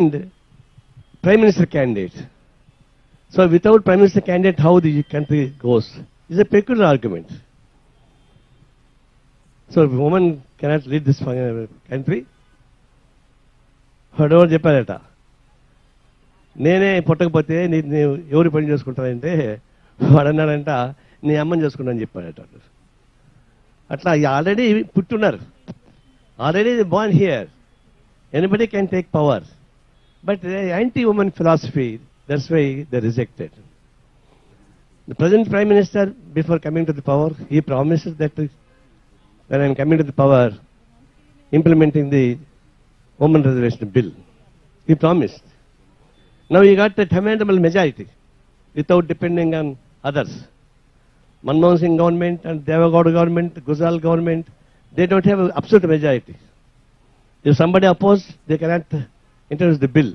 And Prime Minister candidate. So without Prime Minister candidate, how the country goes is a peculiar argument. So if a woman cannot lead this country, ఎవరు చెప్పారట, నేనే పుట్టకపోతే ఎవరు పని చేసుకుంటానంటే వాడు అన్నాడంట, నీ అమ్మని చేసుకుంటానని చెప్పాడట. అట్లా ఆల్రెడీ పుట్టున్నారు, already born here. Anybody can take power. But anti-woman philosophy, that's why they rejected. The present Prime Minister, before coming to the power, he promises that when I am coming to the power, implementing the Women Reservation Bill. He promised. Now he got a commendable majority without depending on others. Manmohan Singh government and Devagowda government, Gujral government, they don't have an absolute majority. If somebody opposed, they cannot introduce the bill.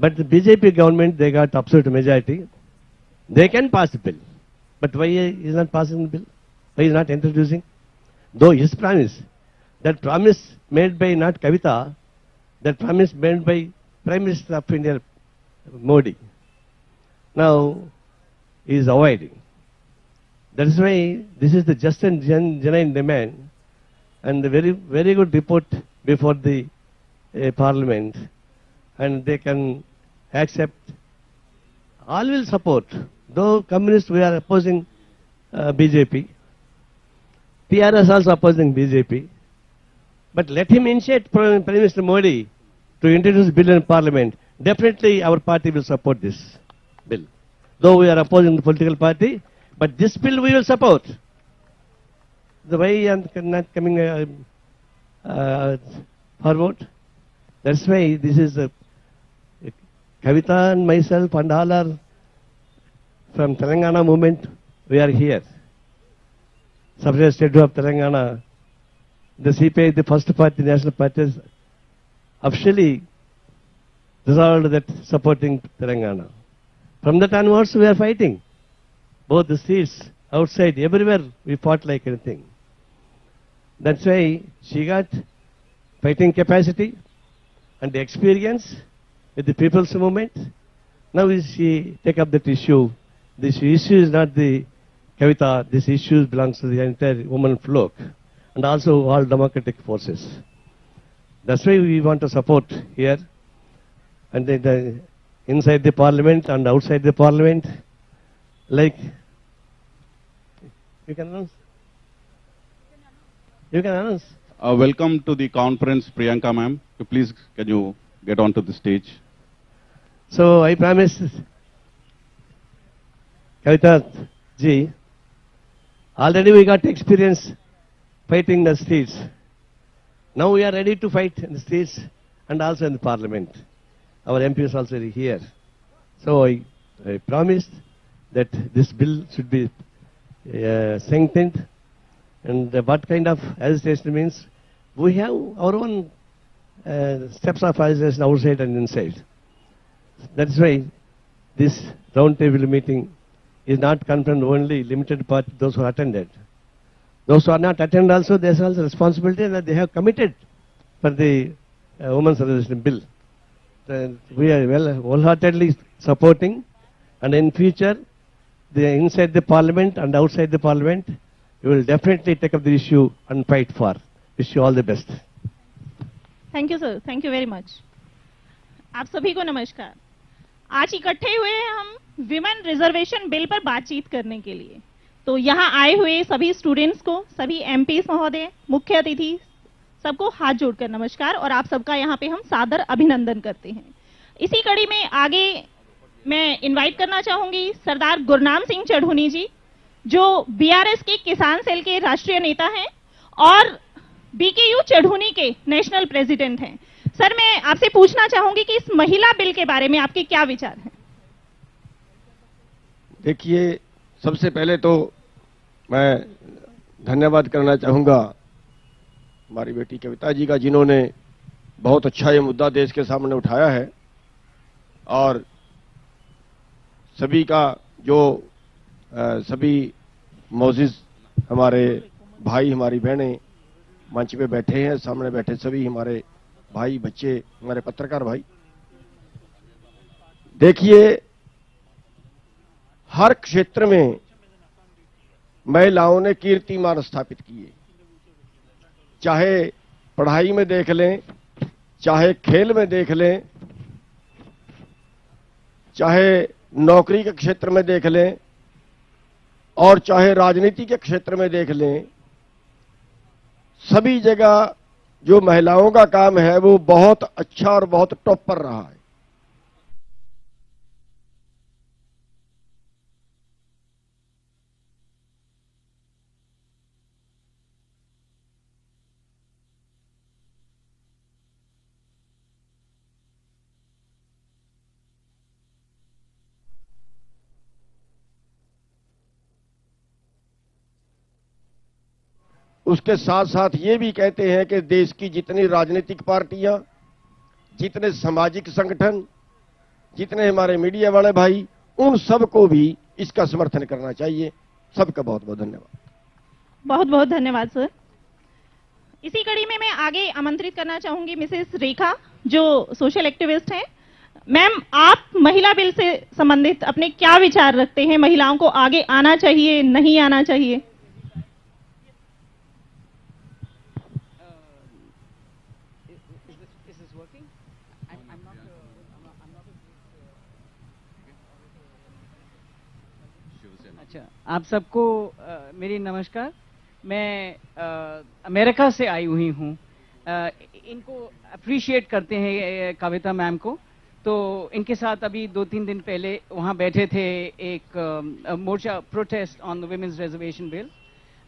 But the BJP government, they got absolute majority. They can pass the bill. But why he is not passing the bill? Why he is not introducing? Though his promise, that promise made by not Kavitha, that promise made by Prime Minister of India, Modi. Now he is avoiding. That is why this is the just and genuine demand, and the very good report before the Parliament, and they can accept. All will support. Though communists, we are opposing BJP. TRS also opposing BJP. But let him initiate Prime Minister Modi to introduce bill in Parliament. Definitely our party will support this bill. Though we are opposing the political party, but this bill we will support. The way I am not coming forward, that's why this is Kavitha and myself and all are from Telangana movement. We are here. Satires of Telangana. The CPI, the first party, national parties, officially resolved that supporting Telangana. From that onwards, we are fighting. Both the seats, outside, everywhere, we fought like anything. That's why she got fighting capacity and experience with the people's movement. Now she take up that issue. This issue is not the Kavitha, this issue belongs to the entire woman flock and also all democratic forces. That's why we want to support here, and inside the Parliament and outside the Parliament, like you can announce. You can announce. Welcome to the conference, Priyanka ma'am. Please, can you get onto the stage? So I promise, Kavitha ji, already we got experience fighting the streets. Now we are ready to fight in the streets and also in the Parliament. Our MP is also here. So I promised that this bill should be strengthened. And what kind of agitation means? We have our own steps of agitation outside and inside. That's why this roundtable meeting is not confined only limited part those who attended. Those who are not attended also, there is also responsibility that they have committed for the Women's Reservation Bill. We are wholeheartedly supporting, and in future, inside the Parliament and outside the Parliament, we will definitely take up the issue and fight for. Wish you all the best. Thank you, sir. Thank you very much. आप सभी को नमस्कार. आज इकट्ठे हुए हैं हम women reservation bill पर बातचीत करने के लिए. तो यहाँ आए हुए सभी स्टूडेंट्स को, सभी एमपीस महोदय, मुख्य अतिथि, सबको हाथ जोड़कर नमस्कार और आप सबका यहाँ पे हम सादर अभिनंदन करते हैं. इसी कड़ी में आगे मैं इनवाइट करना चाहूंगी सरदार गुरनाम सिंह चढ़ूनी जी, जो बीआरएस के किसान सेल के राष्ट्रीय नेता हैं और बीकेयू चढ़ूनी के नेशनल प्रेसिडेंट हैं. सर, मैं आपसे पूछना चाहूंगी कि इस महिला बिल के बारे में आपके क्या विचार हैं? देखिए, सबसे पहले तो मैं धन्यवाद करना चाहूंगा हमारी बेटी कविता जी का, जिन्होंने बहुत अच्छा ये मुद्दा देश के सामने उठाया है, और सभी का जो सभी मौजूद हमारे भाई, हमारी बहनें मंच पे बैठे हैं, सामने बैठे सभी हमारे भाई, बच्चे, हमारे पत्रकार भाई, देखिए, हर क्षेत्र में महिलाओं ने कीर्तिमान स्थापित किए, चाहे पढ़ाई में देख लें, चाहे खेल में देख लें, चाहे नौकरी के क्षेत्र में देख लें और चाहे राजनीति के क्षेत्र में देख लें। सभी जगह जो महिलाओं का काम है वो बहुत अच्छा और बहुत टॉप पर रहा है। उसके साथ साथ ये भी कहते हैं कि देश की जितनी राजनीतिक पार्टियां, जितने सामाजिक संगठन, जितने हमारे मीडिया वाले भाई, उन सबको भी इसका समर्थन करना चाहिए। सबका बहुत बहुत धन्यवाद। बहुत बहुत धन्यवाद सर। इसी कड़ी में मैं आगे आमंत्रित करना चाहूंगी मिसेस रेखा, जो सोशल एक्टिविस्ट हैं। मैम, आप महिला बिल से संबंधित अपने क्या विचार रखते हैं? महिलाओं को आगे आना चाहिए, नहीं आना चाहिए? आप सबको मेरी नमस्कार। मैं अमेरिका से आई हुई हूँ। इनको अप्रिशिएट करते हैं कविता मैम को, तो इनके साथ अभी 2-3 दिन पहले वहाँ बैठे थे एक मोर्चा protest on the women's reservation bill.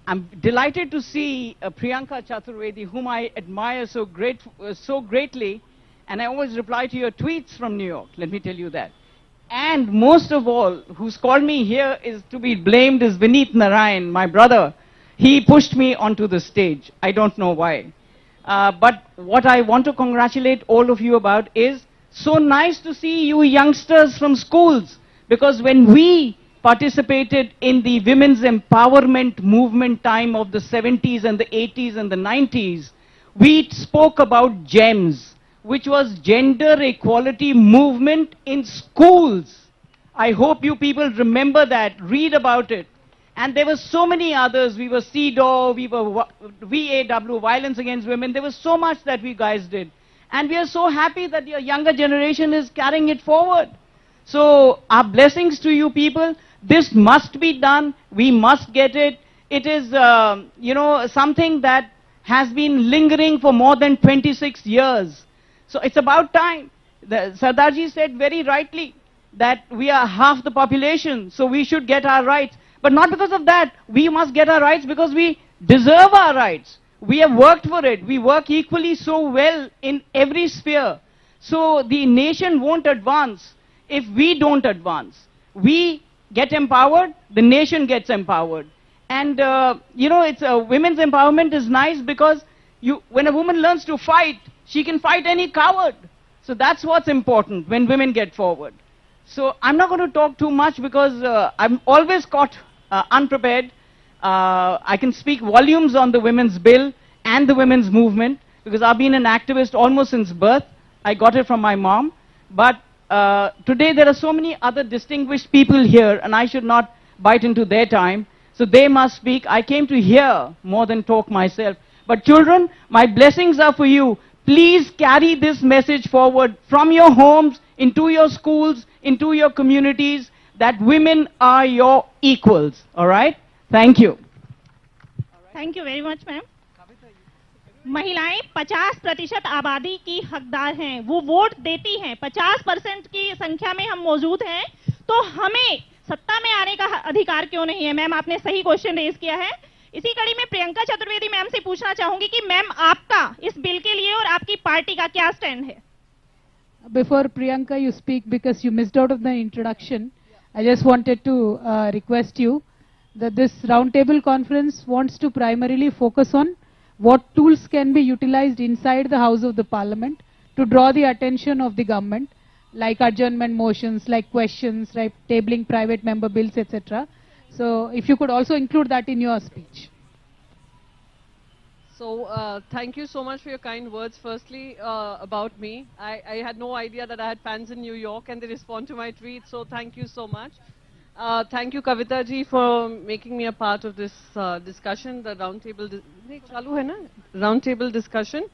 I am delighted to see Priyanka Chaturvedi, whom I admire so greatly, and I always reply to your tweets from New York, let me tell you that. And most of all, who's called me here is to be blamed is Vineet Narayan, my brother. He pushed me onto the stage. I don't know why. But what I want to congratulate all of you about is so nice to see you youngsters from schools, because when we participated in the women's empowerment movement time of the 70s and the 80s and the 90s, we spoke about GEMS, which was gender equality movement in schools. I hope you people remember that, read about it. And there were so many others. We were CEDAW, we were VAW, Violence Against Women. There was so much that we guys did. And we are so happy that your younger generation is carrying it forward. So our blessings to you people. This must be done. We must get it. It is, something that has been lingering for more than 26 years. So it's about time. Sardarji said very rightly that we are half the population, so we should get our rights. But not because of that. We must get our rights because we deserve our rights. We have worked for it. We work equally so well in every sphere. So the nation won't advance if we don't advance. We get empowered, the nation gets empowered. And, it's women's empowerment is nice because when a woman learns to fight, she can fight any coward. So that's what's important when women get forward. So I'm not going to talk too much because I'm always caught unprepared. I can speak volumes on the women's bill and the women's movement because I've been an activist almost since birth. I got it from my mom. But today there are so many other distinguished people here and I should not bite into their time. So they must speak. I came to hear more than talk myself. But children, my blessings are for you. Please carry this message forward from your homes, into your schools, into your communities, that women are your equals. All right? Thank you. Thank you very much, ma'am. महिलाएं 50% आबादी की हकदार हैं, वो vote देती हैं, 50% की संख्या में हम मौजूद हैं, तो हमें सत्ता में आने का अधिकार क्यों नहीं है? मैम, आपने सही क्वेश्चन रेज किया है। इसी कड़ी में प्रियंका चतुर्वेदी मैम से पूछना चाहूंगी कि मैम, आपका इस बिल के लिए और आपकी पार्टी का क्या स्टैंड है? Before Priyanka you speak, because you missed out of the introduction, I just wanted to request you that this roundtable conference wants to primarily focus on what tools can be utilized inside the House of the Parliament to draw the attention of the government, like adjournment motions, like questions, like tabling private member bills, etc. So if you could also include that in your speech. So, thank you so much for your kind words. Firstly, about me, I had no idea that I had fans in New York and they respond to my tweets, so thank you so much. Thank you, Kavitha ji, for making me a part of this discussion, the roundtable discussion.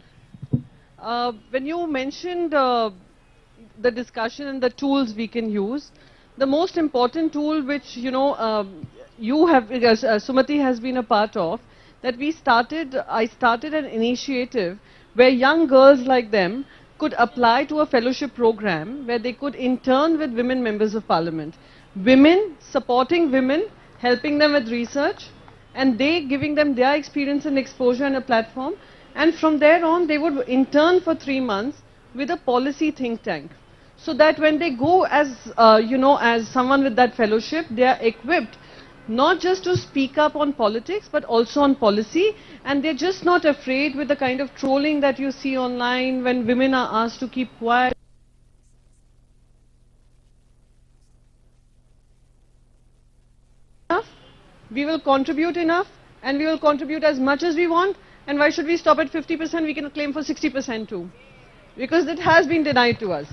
When you mentioned the discussion and the tools we can use, the most important tool which, you have, Sumati has been a part of, that I started an initiative where young girls like them could apply to a fellowship program where they could intern with women members of parliament. Women, supporting women, helping them with research, and they giving them their experience and exposure and a platform. And from there on, they would intern for 3 months with a policy think tank. So that when they go as, as someone with that fellowship, they are equipped not just to speak up on politics, but also on policy. And they're just not afraid with the kind of trolling that you see online when women are asked to keep quiet. We will contribute enough, and we will contribute as much as we want. And why should we stop at 50%? We can claim for 60% too, because it has been denied to us.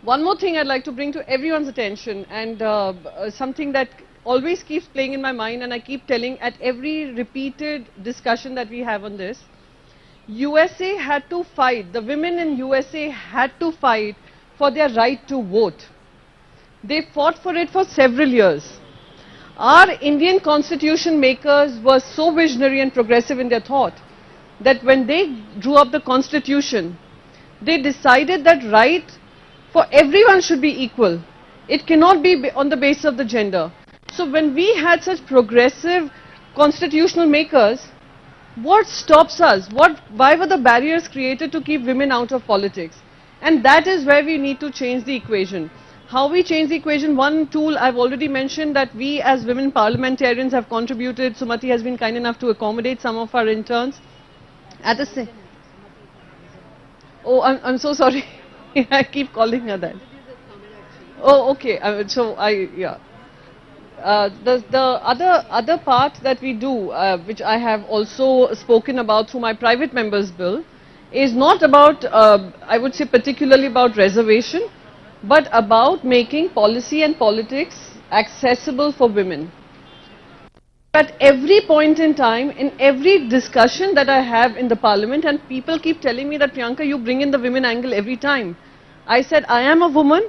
One more thing I'd like to bring to everyone's attention, and something that always keeps playing in my mind, and I keep telling at every repeated discussion that we have on this. USA had to fight, the women in USA had to fight for their right to vote. They fought for it for several years. Our Indian constitution makers were so visionary and progressive in their thought that when they drew up the constitution, they decided that right for everyone should be equal. It cannot be on the basis of the gender. So when we had such progressive constitutional makers, what stops us? Why were the barriers created to keep women out of politics? And that is where we need to change the equation. How we change the equation? One tool I've already mentioned, that we as women parliamentarians have contributed. Sumati has been kind enough to accommodate some of our interns. At the same... Oh, I'm so sorry. I keep calling her that. Oh, okay. The other part that we do, which I have also spoken about through my private members bill, is not about, I would say particularly about reservation, but about making policy and politics accessible for women. At every point in time, in every discussion that I have in the parliament, and people keep telling me that, Priyanka, you bring in the women angle every time. I said, I am a woman,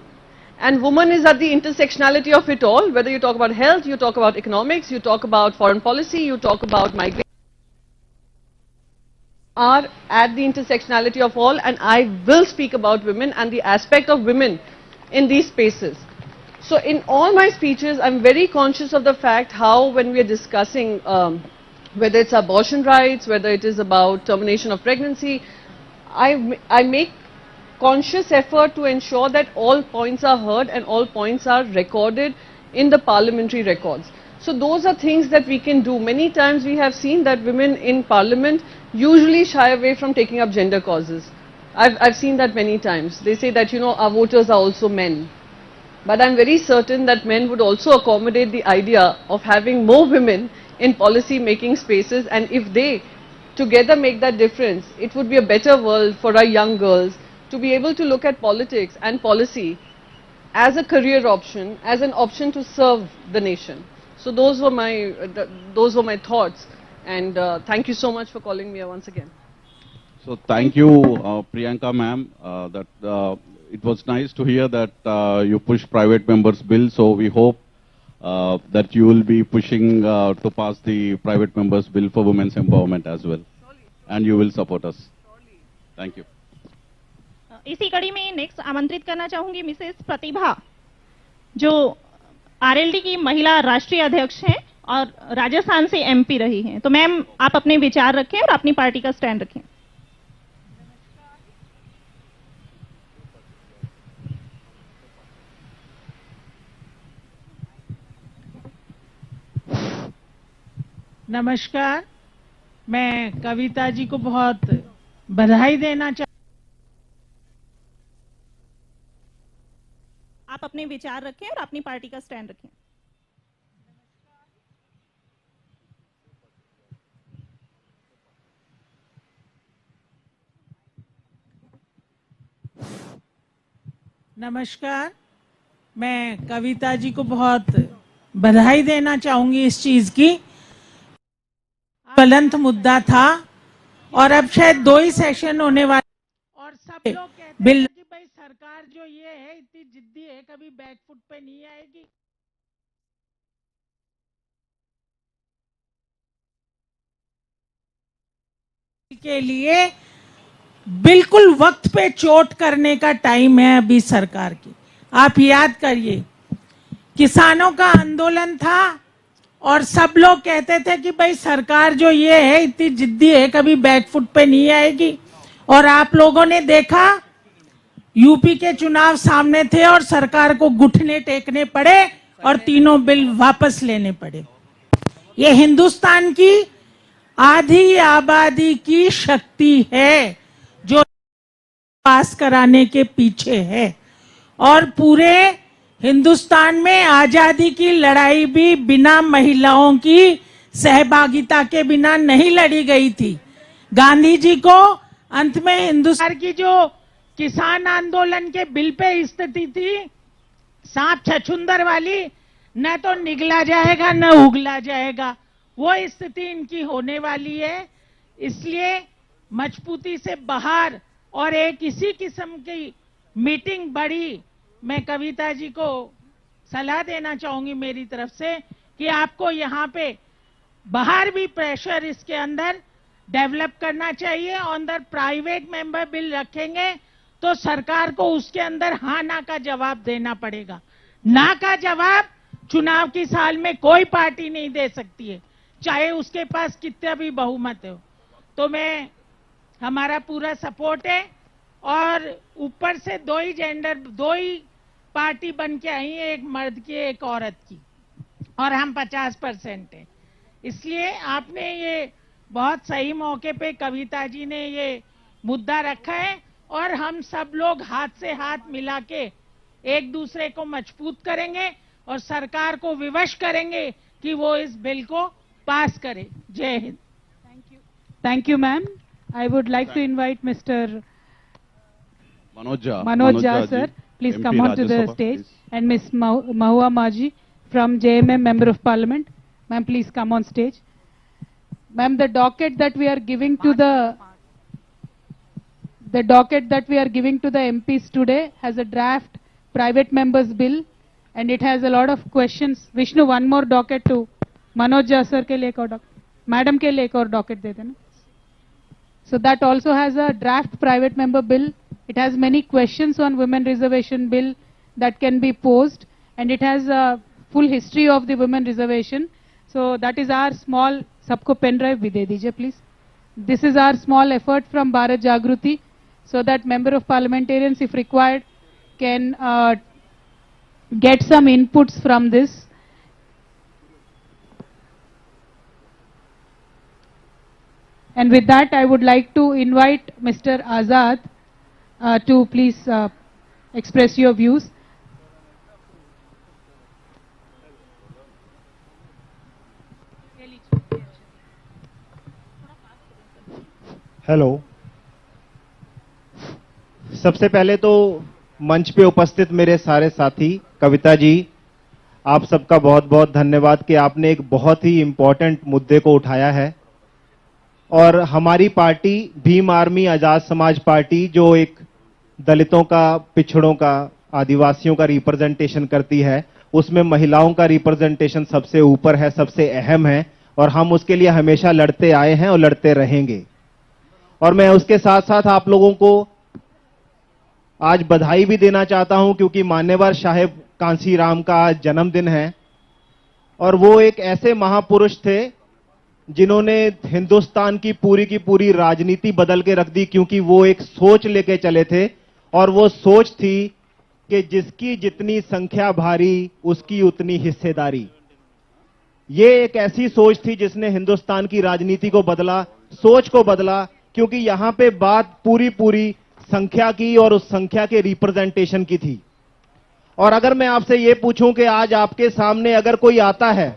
and woman is at the intersectionality of it all. Whether you talk about health, you talk about economics, you talk about foreign policy, you talk about migration, are at the intersectionality of all, and I will speak about women and the aspect of women in these spaces. So in all my speeches, I'm very conscious of the fact how when we are discussing whether it's abortion rights, whether it is about termination of pregnancy, I make conscious effort to ensure that all points are heard and all points are recorded in the parliamentary records. So those are things that we can do. Many times we have seen that women in parliament usually shy away from taking up gender causes. I've seen that many times. They say that, our voters are also men. But I'm very certain that men would also accommodate the idea of having more women in policy making spaces, and if they together make that difference, it would be a better world for our young girls to be able to look at politics and policy as a career option, as an option to serve the nation. So those were my thoughts, and thank you so much for calling me once again. So thank you, Priyanka ma'am. It was nice to hear that you push private members bill. So we hope that you will be pushing to pass the private members bill for women's empowerment as well, and you will support us. Thank you. इसी कड़ी में next आमंत्रित करना चाहूंगी Mrs प्रतिभा, जो RLD की महिला राष्ट्रीय अध्यक्ष हैं और राजस्थान से एमपी रही हैं. तो मैम, आप अपने विचार रखें और अपनी पार्टी का स्टैंड रखें. नमस्कार. मैं कविता जी को बहुत बधाई देना चाहती. आप अपने विचार रखें और अपनी पार्टी का स्टैंड रखें. नमस्कार। मैं कविता जी को बहुत बधाई देना चाहूंगी इस चीज की। ज्वलंत मुद्दा था और अब शायद 2 ही सेशन होने वाले और सब लोग कहते हैं कि भाई सरकार जो ये है इतनी जिद्दी है, कभी बैकफुट पे नहीं आएगी। के लिए बिल्कुल वक्त पे चोट करने का टाइम है अभी सरकार की। आप याद करिए, किसानों का आंदोलन था और सब लोग कहते थे कि भाई सरकार जो ये है इतनी जिद्दी है, कभी बैकफुट पे नहीं आएगी। और आप लोगों ने देखा, यूपी के चुनाव सामने थे और सरकार को घुटने टेकने पड़े और तीनों बिल वापस लेने पड़े। ये हिंदुस्तान की आधी आबादी की शक्ति है जो पास कराने के पीछे है। और पूरे हिंदुस्तान में आजादी की लड़ाई भी बिना महिलाओं की सहभागिता के बिना नहीं लड़ी गई थी। गांधी जी को अंत में हिंदुस्तान की जो किसान आंदोलन के बिल पे स्थिति थी, सांप छछुंदर वाली, न तो निगला जाएगा न उगला जाएगा, वो स्थिति इनकी होने वाली है। इसलिए मजबूती से बाहर और एक इसी किस्म की मीटिंग बड़ी, मैं कविता जी को सलाह देना चाहूंगी मेरी तरफ से कि आपको यहाँ पे बाहर भी प्रेशर इसके अंदर डेवलप करना चाहिए। अंदर प्राइवेट मेंबर बिल रखेंगे तो सरकार को उसके अंदर हाँ ना का जवाब देना पड़ेगा। ना का जवाब चुनाव की साल में कोई पार्टी नहीं दे सकती है, चाहे उसके पास कितना भी बहुमत हो। तो हमारा पूरा सपोर्ट है। और ऊपर से 2 ही जेंडर, 2 ही पार्टी बन के आई है, एक मर्द की एक औरत की, और हम 50% है। इसलिए आपने ये बहुत सही मौके पे कविता जी ने ये मुद्दा रखा है और हम सब लोग हाथ से हाथ मिला के एक दूसरे को मजबूत करेंगे और सरकार को विवश करेंगे कि वो इस बिल को पास करे। जय Hind. Thank you, ma'am. I would like to invite Mr. Manoj Jha, sir. Please MP come on to the Rajya Sabha, stage. please. And Miss Mahua Maji from JMM, Member of Parliament. Ma'am, please come on stage. Ma'am, the docket that we are giving to the MPs today has a draft private members bill, and it has a lot of questions. Vishnu, one more docket to Manoj Jha sir ke liye ek aur docket, madam ke liye ek aur docket de dena. So that also has a draft private member bill. It has many questions on women reservation bill that can be posed, and it has a full history of the women reservation. So that is our small, sabko pen drive bhi de dijiye please. This is our small effort from Bharat Jagruti, so that member of parliamentarians, if required, can get some inputs from this. And with that, I would like to invite Mr. Azad to please express your views. Hello, सबसे पहले तो मंच पे उपस्थित मेरे सारे साथी, कविता जी, आप सबका बहुत बहुत धन्यवाद कि आपने एक बहुत ही इम्पोर्टेंट मुद्दे को उठाया है। और हमारी party Bhim army Azad Samaj party, जो एक दलितों का, पिछड़ों का, आदिवासियों का रिप्रेजेंटेशन करती है, उसमें महिलाओं का रिप्रेजेंटेशन सबसे ऊपर है, सबसे अहम है, और हम उसके लिए हमेशा लड़ते आए हैं और लड़ते रहेंगे। और मैं उसके साथ साथ आप लोगों को आज बधाई भी देना चाहता हूं, क्योंकि मान्यवर साहेब कांसी राम का आज जन्मदिन है। और वो एक ऐसे महापुरुष थे जिन्होंने हिंदुस्तान की पूरी राजनीति बदल के रख दी, क्योंकि वो एक सोच लेके चले थे, और वो सोच थी कि जिसकी जितनी संख्या भारी उसकी उतनी हिस्सेदारी। ये एक ऐसी सोच थी जिसने हिंदुस्तान की राजनीति को बदला, सोच को बदला, क्योंकि यहां पे बात पूरी संख्या की और उस संख्या के रिप्रेजेंटेशन की थी। और अगर मैं आपसे ये पूछूं कि आज आपके सामने अगर कोई आता है,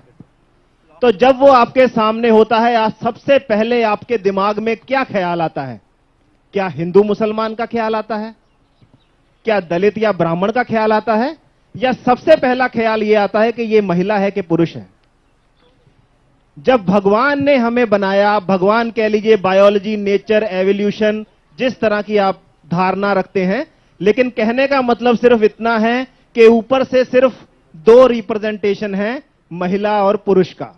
तो जब वो आपके सामने होता है, आज सबसे पहले आपके दिमाग में क्या ख्याल आता है? क्या हिंदू मुसलमान का ख्याल आता है? क्या दलित या ब्राह्मण का ख्याल आता है, या सबसे पहला ख्याल यह आता है कि यह महिला है कि पुरुष है? जब भगवान ने हमें बनाया, भगवान कह लीजिए बायोलॉजी, नेचर, एवोल्यूशन, जिस तरह की आप धारणा रखते हैं, लेकिन कहने का मतलब सिर्फ इतना है कि ऊपर से सिर्फ 2 रिप्रेजेंटेशन है, महिला और पुरुष का।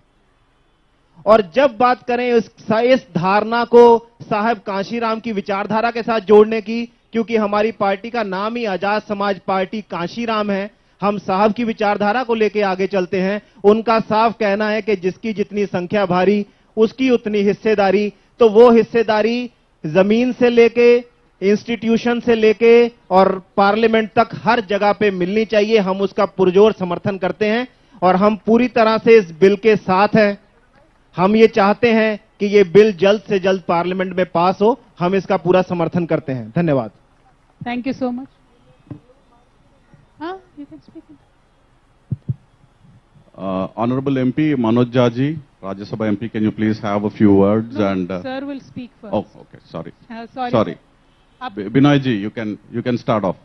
और जब बात करें इस धारणा को साहब कांशीराम की विचारधारा के साथ जोड़ने की, क्योंकि हमारी पार्टी का नाम ही आजाद समाज पार्टी कांशीराम है, हम साहब की विचारधारा को लेकर आगे चलते हैं। उनका साफ कहना है कि जिसकी जितनी संख्या भारी उसकी उतनी हिस्सेदारी, तो वो हिस्सेदारी जमीन से लेके, इंस्टीट्यूशन से लेके और पार्लियामेंट तक हर जगह पे मिलनी चाहिए। हम उसका पुरजोर समर्थन करते हैं और हम पूरी तरह से इस बिल के साथ हैं। हम ये चाहते हैं कि ये बिल जल्द से जल्द पार्लियामेंट में पास हो। हम इसका पूरा समर्थन करते हैं। धन्यवाद। Thank you so much. You can speak. Honorable MP Manoj Jaji, Rajya Sabha MP, can you please have a few words? No, and sir will speak first. Oh, okay, sorry. Sorry. Binoy ji, you can start off.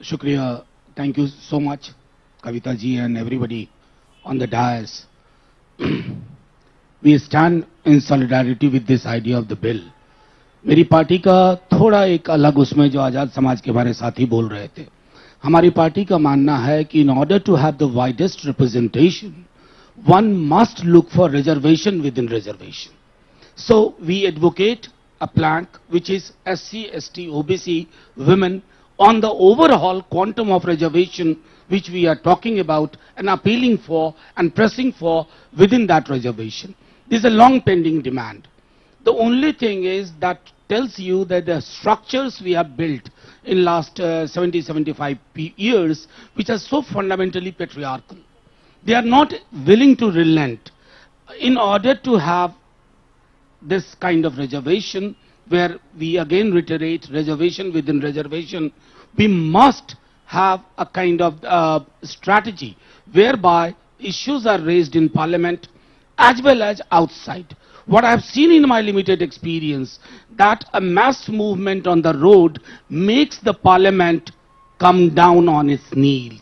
Shukriya. Thank you so much, Kavitha ji and everybody on the dais. We stand in solidarity with this idea of the bill. मेरी party का थोड़ा एक अलग उसमें जो आजाद समाज के हमारे साथी बोल रहे थे, हमारी पार्टी का मानना है कि in order to have the widest representation one must look for reservation within reservation. So we advocate a plank which is SC, ST, OBC women on the overall quantum of reservation which we are talking about and appealing for and pressing for within that reservation. This is a long pending demand. The only thing is that tells you that the structures we have built in last 70-75 years which are so fundamentally patriarchal. They are not willing to relent in order to have this kind of reservation where we again reiterate reservation within reservation. We must have a kind of strategy whereby issues are raised in parliament as well as outside. What I have seen in my limited experience, that a mass movement on the road makes the parliament come down on its knees.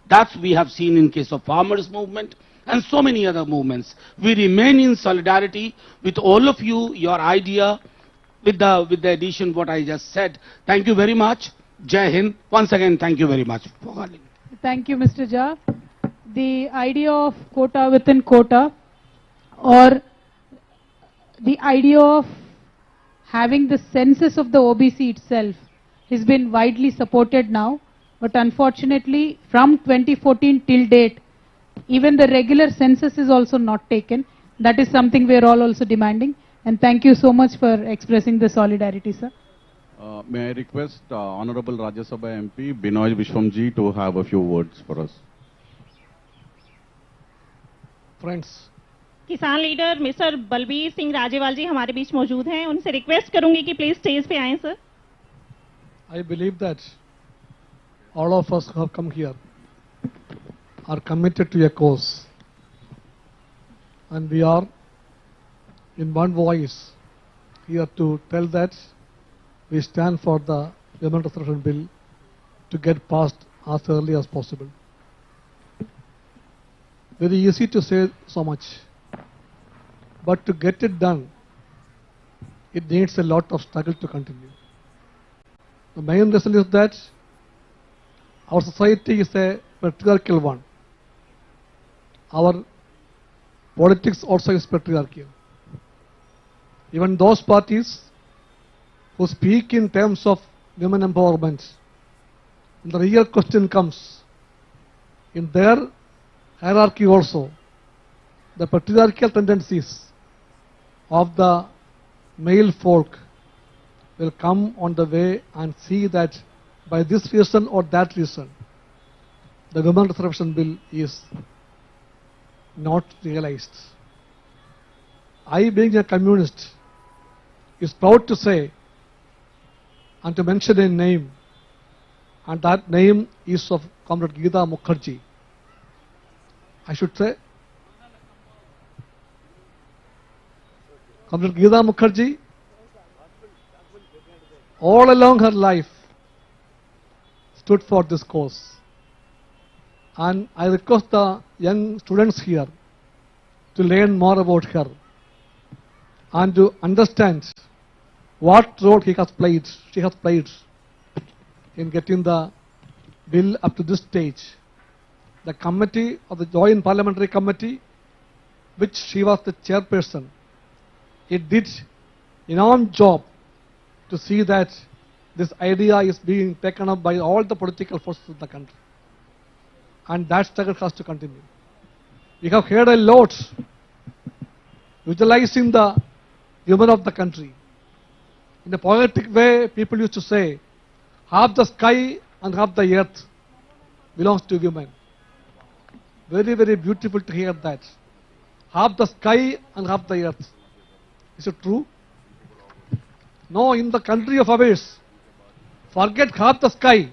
That we have seen in case of farmers movement and so many other movements. We remain in solidarity with all of you, your idea, with the addition what I just said. Thank you very much. Jai Hind. Once again, thank you very much for calling. Thank you, Mr. Jha. The idea of quota within quota, or the idea of having the census of the OBC itself has been widely supported now. But unfortunately, from 2014 till date, even the regular census is also not taken. That is something we are all also demanding. And thank you so much for expressing the solidarity, sir. May I request Honorable Rajya Sabha MP Binoy Vishwamji to have a few words for us. Friends, किसान leader mister Balbir Singh Rajewal जी हमारे बीच मौजूद हैं। उनसे request करूंगी कि please stage पे आएं sir. I believe that all of us who have come here are committed to a cause, and we are in one voice here to tell that we stand for the Women Reservation Bill to get passed as early as possible. Very easy to say so much, but to get it done, it needs a lot of struggle to continue. The main reason is that our society is a patriarchal one. Our politics also is patriarchal. Even those parties who speak in terms of women empowerment, when the real question comes, in their hierarchy also, the patriarchal tendencies of the male folk will come on the way and see that by this reason or that reason, the Women Reservation Bill is not realized. I, being a communist, is proud to say and to mention a name, and that name is of Comrade Geeta Mukherjee. I should say, Comrade Geeta Mukherjee, all along her life, stood for this cause. And I request the young students here to learn more about her and to understand what role she has played in getting the bill up to this stage. The committee of the Joint Parliamentary Committee, which she was the chairperson, it did enormous job to see that this idea is being taken up by all the political forces in the country. And that struggle has to continue. We have heard a lot utilizing the women of the country. In a poetic way, people used to say, half the sky and half the earth belongs to women. Very, very beautiful to hear that. Half the sky and half the earth. Is it true? No, in the country of ours, forget half the sky,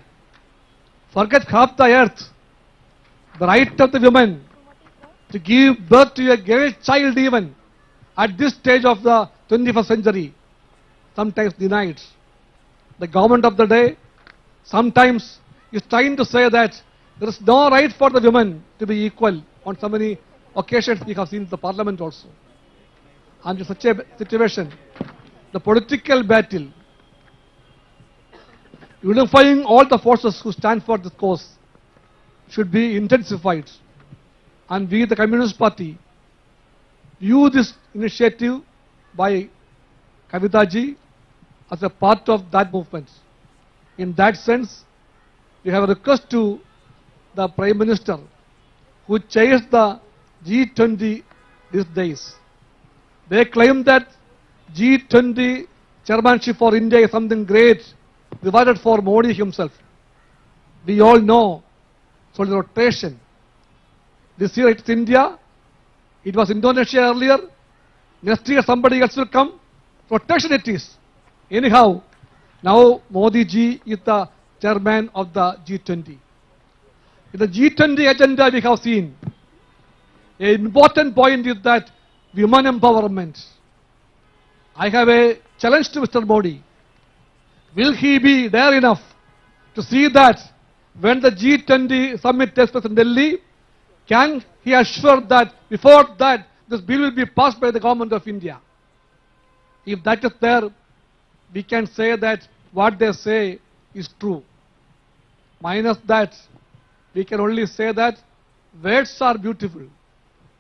forget half the earth. The right of the women to give birth to a girl child even at this stage of the 21st century, sometimes denied. The government of the day sometimes is trying to say that there is no right for the women to be equal. On so many occasions we have seen in the parliament also. And in such a situation, the political battle, unifying all the forces who stand for this cause, should be intensified. And we, the Communist Party, view this initiative by Kavitha ji as a part of that movement. In that sense, we have a request to the Prime Minister, who chairs the G20 these days. They claim that G20 chairmanship for India is something great, rewarded for Modi himself. We all know, so the rotation. This year it's India, it was Indonesia earlier, next year somebody else will come, rotation it is. Anyhow, now Modi ji is the chairman of the G20. In the G20 agenda we have seen, an important point is that women empowerment. I have a challenge to Mr. Modi. Will he be there enough to see that when the G20 summit takes place in Delhi, can he assure that before that this bill will be passed by the government of India? If that is there, we can say that what they say is true. Minus that, we can only say that words are beautiful,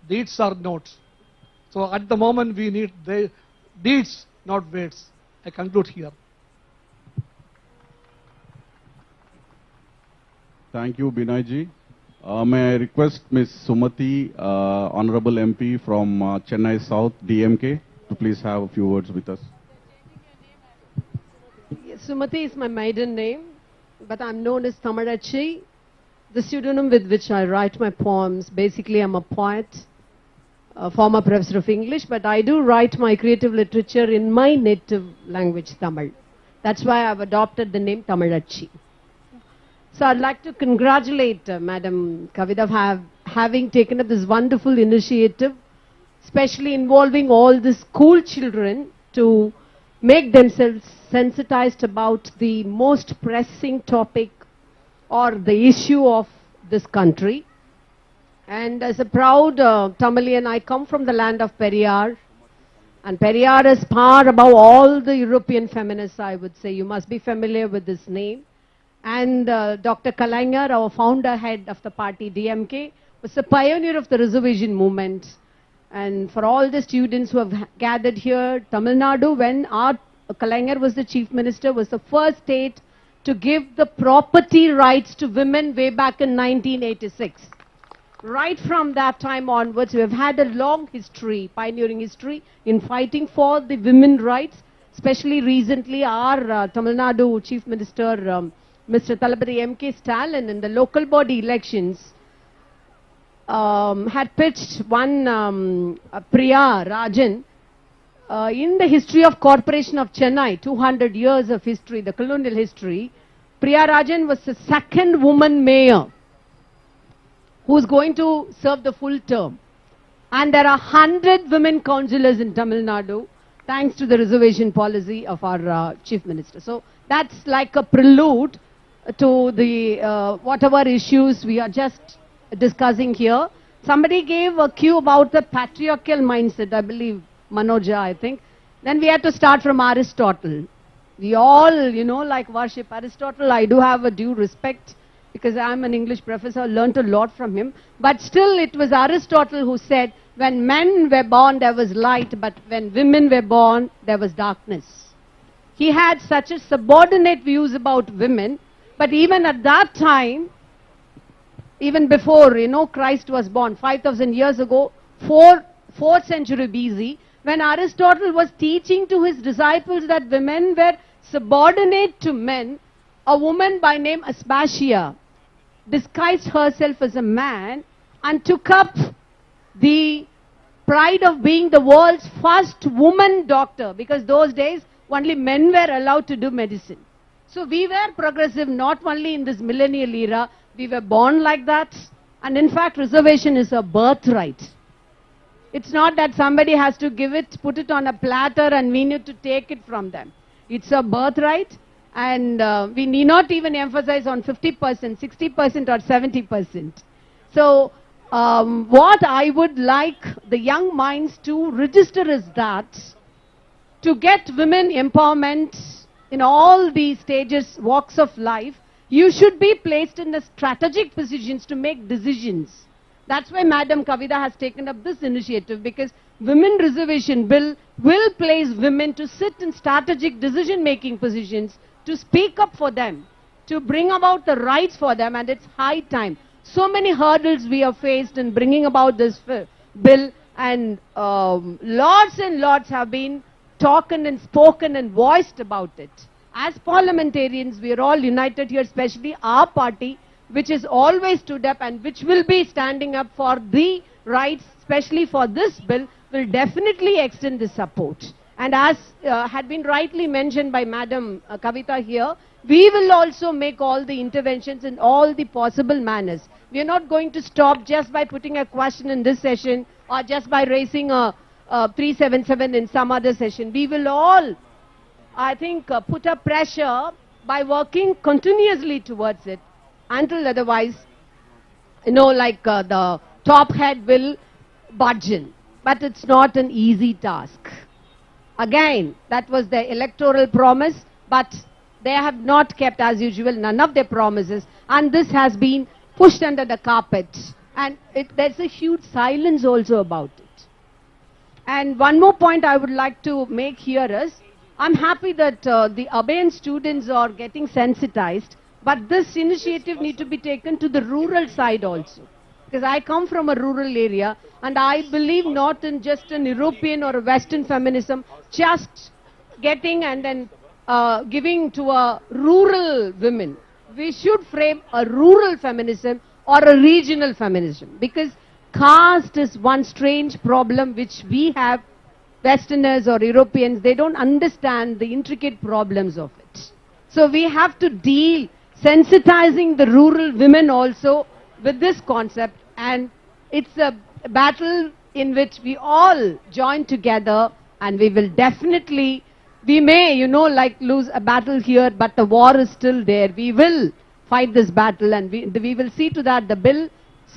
deeds are not. So at the moment we need the deeds, not words. I conclude here. Thank you, Binayji. May I request Ms. Sumati, Honorable MP from Chennai South, DMK, to please have a few words with us. Sumati is my maiden name, but I'm known as Tamarachi, the pseudonym with which I write my poems. Basically, I'm a poet, a former professor of English, but I do write my creative literature in my native language, Tamil. That's why I've adopted the name Tamarachi. So I'd like to congratulate Madam Kavitha for having taken up this wonderful initiative, especially involving all the school children to make themselves sensitized about the most pressing topic or the issue of this country. And as a proud Tamilian, I come from the land of Periyar. And Periyar is far above all the European feminists, I would say. You must be familiar with this name. And Dr. Kalaignar, our founder head of the party DMK, was the pioneer of the reservation movement. And for all the students who have gathered here, Tamil Nadu, when our Kalaignar was the chief minister, was the first state to give the property rights to women way back in 1986. Right from that time onwards, we have had a long history, pioneering history, in fighting for the women's rights. Especially recently, our Tamil Nadu chief minister, Mr. Thalapathy M.K. Stalin, in the local body elections, had pitched one Priya Rajan in the history of Corporation of Chennai, 200 years of history, the colonial history. Priya Rajan was the second woman mayor who is going to serve the full term. And there are 100 women councillors in Tamil Nadu. thanks to the reservation policy of our Chief Minister. So that's like a prelude to the whatever issues we are just discussing here. Somebody gave a cue about the patriarchal mindset, I believe, Manoja, I think. Then we had to start from Aristotle. We all, like worship Aristotle. I do have a due respect because I'm an English professor, I learnt a lot from him. But still, it was Aristotle who said, when men were born, there was light, but when women were born, there was darkness. He had such a subordinate views about women, but even at that time, even before, Christ was born, 5,000 years ago, 4th century BC, when Aristotle was teaching to his disciples that women were subordinate to men, a woman by name Aspasia disguised herself as a man and took up the pride of being the world's first woman doctor, because those days only men were allowed to do medicine. So we were progressive not only in this millennial era, we were born like that, and in fact reservation is a birthright. It's not that somebody has to give it, put it on a platter and we need to take it from them. It's a birthright, and we need not even emphasize on 50%, 60% or 70%. So what I would like the young minds to register is that to get women empowerment in all the stages, walks of life, you should be placed in the strategic positions to make decisions. That's why Madam Kavitha has taken up this initiative, because Women Reservation Bill will place women to sit in strategic decision-making positions, to speak up for them, to bring about the rights for them, and it's high time. So many hurdles we have faced in bringing about this bill, and lots and lots have been talked and spoken and voiced about it. As parliamentarians, we are all united here, especially our party, which has always stood up and which will be standing up for the rights, especially for this bill, will definitely extend the support. And as had been rightly mentioned by Madam Kavitha here, we will also make all the interventions in all the possible manners. We are not going to stop just by putting a question in this session or just by raising a 377 in some other session. We will all, I think, put a pressure by working continuously towards it, until otherwise, like the top head will budge in. But it's not an easy task. Again, that was the electoral promise, but they have not kept, as usual, none of their promises, and this has been pushed under the carpet, and there's a huge silence also about it. And one more point I would like to make here is, I'm happy that the abeyant students are getting sensitized, but this initiative needs to be taken to the rural side also. Because I come from a rural area, and I believe not in just an European or a Western feminism, just getting and then giving to a rural women. We should frame a rural feminism or a regional feminism, because caste is one strange problem which we have, Westerners or Europeans, they don't understand the intricate problems of it. So we have to deal, sensitizing the rural women also with this concept, and it's a battle in which we all join together, and we will definitely, we may, like lose a battle here, but the war is still there. We will fight this battle, and we will see to that the bill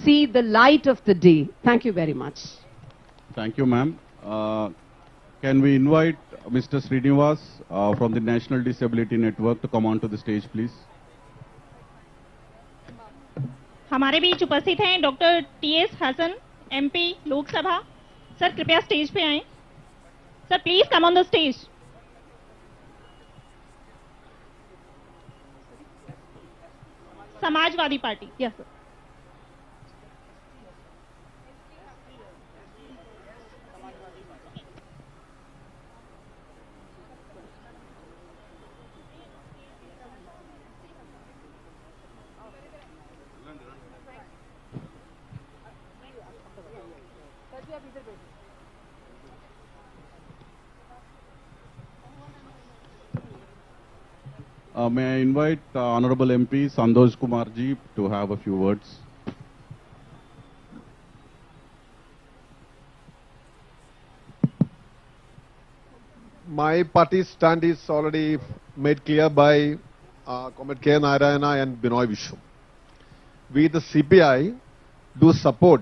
see the light of the day. Thank you very much. Thank you, ma'am. Can we invite Mr. Srinivas from the National Disability Network to come on to the stage, please? हमारे बीच उपस्थित हैं doctor TS Hasan, MP Lok Sabha. Sir कृपया stage पे आएं। Sir please come on the stage. Samajwadi party, yes sir. May I invite Honorable MP Santosh Kumar ji to have a few words. my party's stand is already made clear by Comrade K. Narayana and Binoy Vishnu. We, the CPI, do support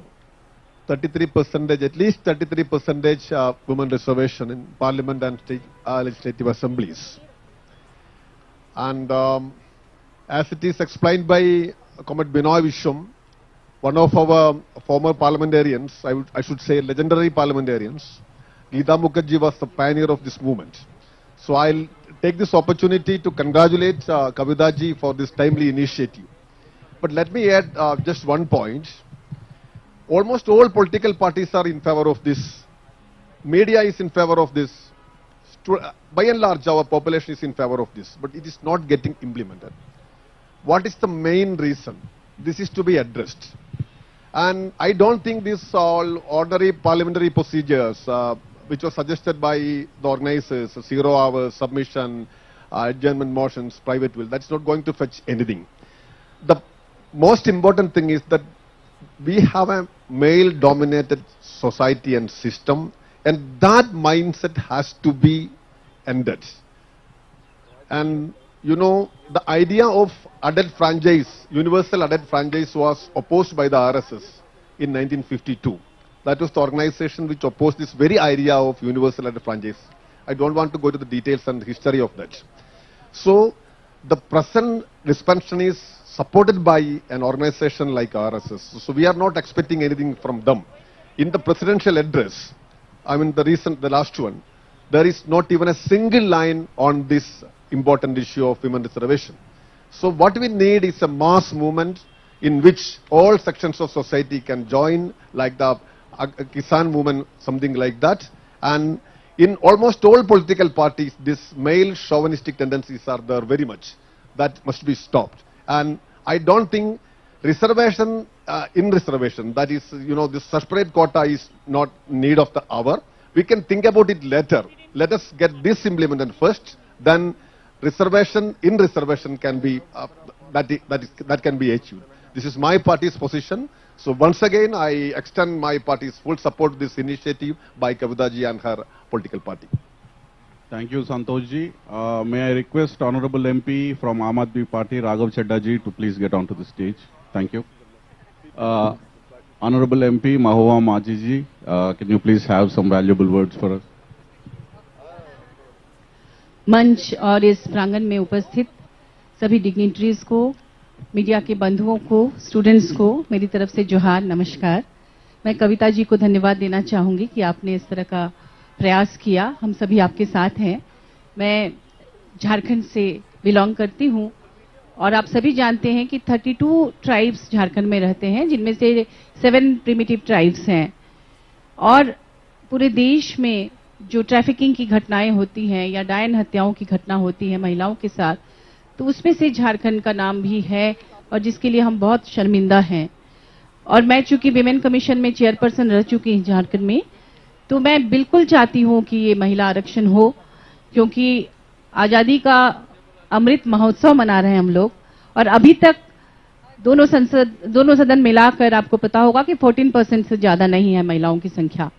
33%, at least 33% women reservation in Parliament and state legislative assemblies. And as it is explained by Comrade Binoy Vishnu, one of our former parliamentarians, I should say legendary parliamentarians, Geeta Mukherjee was the pioneer of this movement. So I'll take this opportunity to congratulate Kavitha ji for this timely initiative. But let me add just one point. Almost all political parties are in favor of this. Media is in favor of this. By and large, our population is in favor of this, but it is not getting implemented. What is the main reason? This is to be addressed. And I don't think these all ordinary parliamentary procedures, which were suggested by the organizers, 0 hours, submission, adjournment motions, private will, that's not going to fetch anything. The most important thing is that we have a male-dominated society and system, and that mindset has to be ended. And you know, the idea of adult franchise, universal adult franchise, was opposed by the RSS in 1952. That was the organization which opposed this very idea of universal adult franchise. I don't want to go to the details and history of that. So the present suspension is supported by an organization like RSS. So we are not expecting anything from them. In the presidential address, I mean the last one, there is not even a single line on this important issue of women reservation. So what we need is a mass movement in which all sections of society can join, like the Kisan movement, something like that. And in almost all political parties, these male chauvinistic tendencies are there very much. That must be stopped. And I don't think reservation, in reservation, that is, you know, this separate quota is not need of the hour. We can think about it later. Let us get this implemented first, then reservation in reservation can be, that can be achieved. This is my party's position. So once again, I extend my party's full support to this initiative by Kavitha ji and her political party. Thank you, Santosh ji. May I request Honorable MP from Aam Aadmi Party, Raghav Chadda ji, to please get onto the stage. Thank you. Honorable MP Mahua Maji ji, can you please have some valuable words for us? मंच और इस प्रांगण में उपस्थित सभी dignitaries को, media के बंधुओं को, स्टूडेंट्स को मेरी तरफ से जोहार, नमस्कार। मैं कविता जी को धन्यवाद देना चाहूंगी कि आपने इस तरह का प्रयास किया। हम सभी आपके साथ हैं। मैं झारखंड से बिलोंग करती हूं और आप सभी जानते हैं कि 32 ट्राइब्स झारखंड में रहते हैं, जिनमें से 7 प्रिमिटिव ट्राइब्स हैं। और पूरे देश में जो ट्रैफिकिंग की घटनाएं होती हैं या डायन हत्याओं की घटना होती है महिलाओं के साथ, तो उसमें से झारखंड का नाम भी है और जिसके लिए हम बहुत शर्मिंदा हैं। और मैं चूंकि विमेन कमीशन में चेयरपर्सन रह चुकी हूं झारखंड में, तो मैं बिल्कुल चाहती हूं कि ये महिला आरक्षण हो, क्योंकि आजादी का अमृत महोत्सव मना रहे हैं हम लोग। और अभी तक दोनों सदन मिलाकर आपको पता होगा कि 14% से ज्यादा नहीं है महिलाओं की संख्या।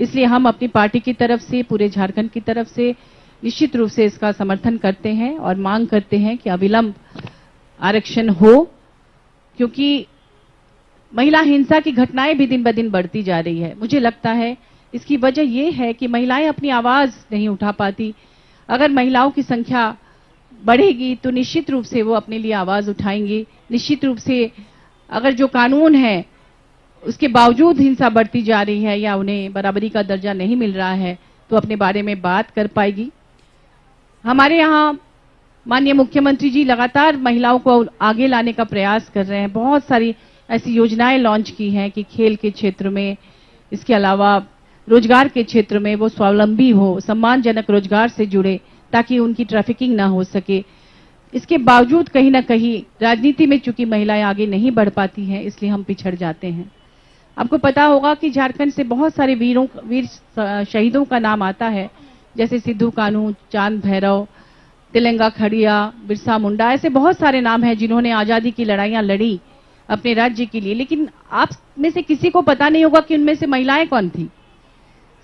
इसलिए हम अपनी पार्टी की तरफ से, पूरे झारखंड की तरफ से निश्चित रूप से इसका समर्थन करते हैं और मांग करते हैं कि अविलंब आरक्षण हो, क्योंकि महिला हिंसा की घटनाएं भी दिन ब दिन बढ़ती जा रही है। मुझे लगता है इसकी वजह यह है कि महिलाएं अपनी आवाज नहीं उठा पाती। अगर महिलाओं की संख्या बढ़ेगी तो निश्चित रूप से वो अपने लिए आवाज उठाएंगी। निश्चित रूप से अगर जो कानून है उसके बावजूद हिंसा बढ़ती जा रही है या उन्हें बराबरी का दर्जा नहीं मिल रहा है, तो अपने बारे में बात कर पाएगी। हमारे यहाँ माननीय मुख्यमंत्री जी लगातार महिलाओं को आगे लाने का प्रयास कर रहे हैं। बहुत सारी ऐसी योजनाएं लॉन्च की हैं कि खेल के क्षेत्र में, इसके अलावा रोजगार के क्षेत्र में वो स्वावलंबी हो, सम्मानजनक रोजगार से जुड़े, ताकि उनकी ट्रैफिकिंग ना हो सके। इसके बावजूद कहीं ना कहीं राजनीति में चूंकि महिलाएं आगे नहीं बढ़ पाती हैं, इसलिए हम पिछड़ जाते हैं। आपको पता होगा कि झारखंड से बहुत सारे वीर शहीदों का नाम आता है, जैसे सिद्धू कान्हू, चांद भैरव, तिलंगा खड़िया, बिरसा मुंडा, ऐसे बहुत सारे नाम हैं जिन्होंने आजादी की लड़ाइयां लड़ी अपने राज्य के लिए। लेकिन आप में से किसी को पता नहीं होगा कि उनमें से महिलाएं कौन थी।